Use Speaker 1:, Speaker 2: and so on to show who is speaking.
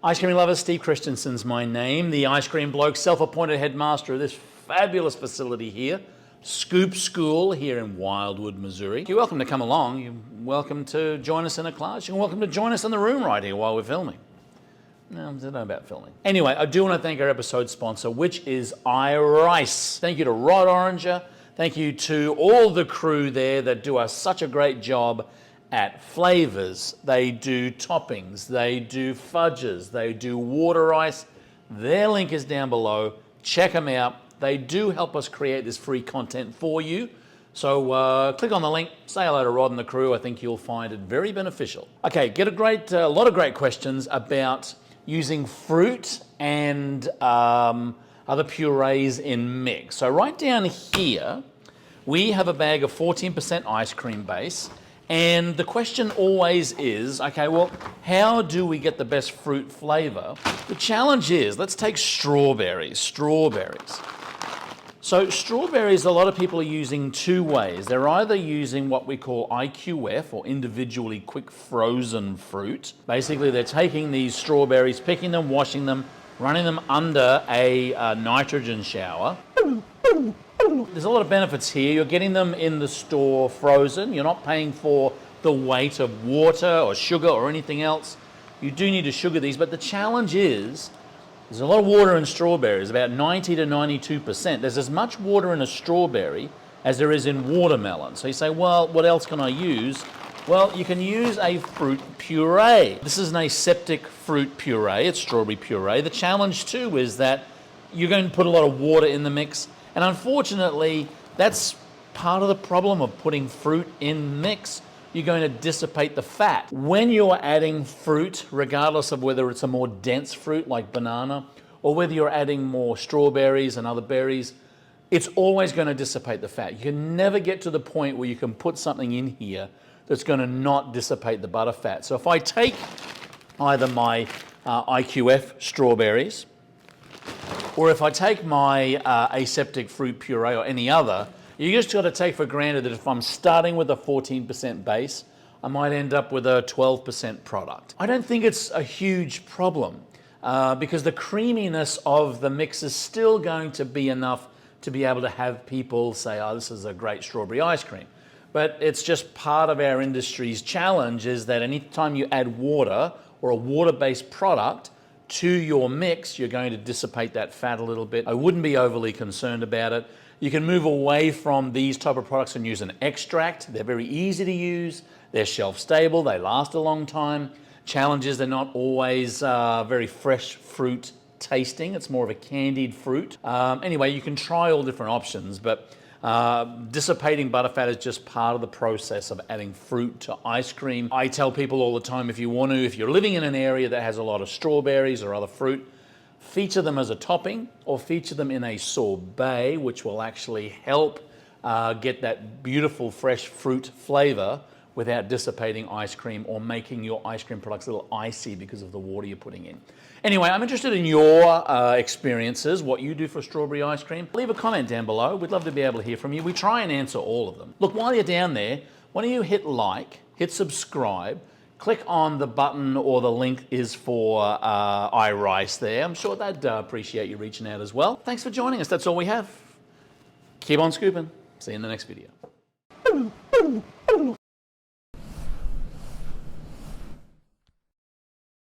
Speaker 1: Ice cream lovers, Steve Christensen's my name, the ice cream bloke, self-appointed headmaster of this fabulous facility here, Scoop School here in Wildwood, Missouri. You're welcome to come along. You're welcome to join us in a class. You're welcome to join us in the room right here while we're filming. No, I don't know about filming. Anyway, I do want to thank our episode sponsor, which is iRice. Thank you to Rod Oranger. Thank you to all the crew there that do such a great job at flavors. They do toppings, they do fudges, they do water ice. Their link is down below. Check them out. They do help us create this free content for you. So click on the link, say hello to Rod and the crew. I think you'll find it very beneficial. Okay, get a lot of great questions about using fruit and other purees in mix. So right down here, we have a bag of 14% ice cream base. And the question always is, okay, well, how do we get the best fruit flavor? The challenge is, let's take strawberries. So strawberries, a lot of people are using two ways. They're either using what we call IQF, or individually quick frozen fruit. Basically, they're taking these strawberries, picking them, washing them, running them under a nitrogen shower. There's a lot of benefits here. You're getting them in the store frozen. You're not paying for the weight of water or sugar or anything else. You do need to sugar these, but the challenge is there's a lot of water in strawberries, about 90 to 92%. There's as much water in a strawberry as there is in watermelon. So you say, well, what else can I use? Well, you can use a fruit puree. This is an aseptic fruit puree. It's strawberry puree. The challenge too is that you're going to put a lot of water in the mix. And unfortunately, that's part of the problem of putting fruit in mix. You're going to dissipate the fat. When you're adding fruit, regardless of whether it's a more dense fruit like banana, or whether you're adding more strawberries and other berries, it's always going to dissipate the fat. You can never get to the point where you can put something in here that's going to not dissipate the butter fat. So if I take either my IQF strawberries, or if I take my aseptic fruit puree or any other, you just got to take for granted that if I'm starting with a 14% base, I might end up with a 12% product. I don't think it's a huge problem because the creaminess of the mix is still going to be enough to be able to have people say, oh, this is a great strawberry ice cream. But it's just part of our industry's challenge is that anytime you add water or a water-based product to your mix, you're going to dissipate that fat a little bit. I wouldn't be overly concerned about it. You can move away from these type of products and use an extract. They're very easy to use. They're shelf stable. They last a long time. Challenge is they're not always very fresh fruit tasting. It's more of a candied fruit. Anyway, you can try all different options, but dissipating butterfat is just part of the process of adding fruit to ice cream. I tell people all the time, if you're living in an area that has a lot of strawberries or other fruit, feature them as a topping or feature them in a sorbet, which will actually help get that beautiful fresh fruit flavor without dissipating ice cream or making your ice cream products a little icy because of the water you're putting in. Anyway, I'm interested in your experiences, what you do for strawberry ice cream. Leave a comment down below. We'd love to be able to hear from you. We try and answer all of them. Look, while you're down there, why don't you hit like, hit subscribe, click on the button or the link is for iRice there. I'm sure they'd appreciate you reaching out as well. Thanks for joining us. That's all we have. Keep on scooping. See you in the next video.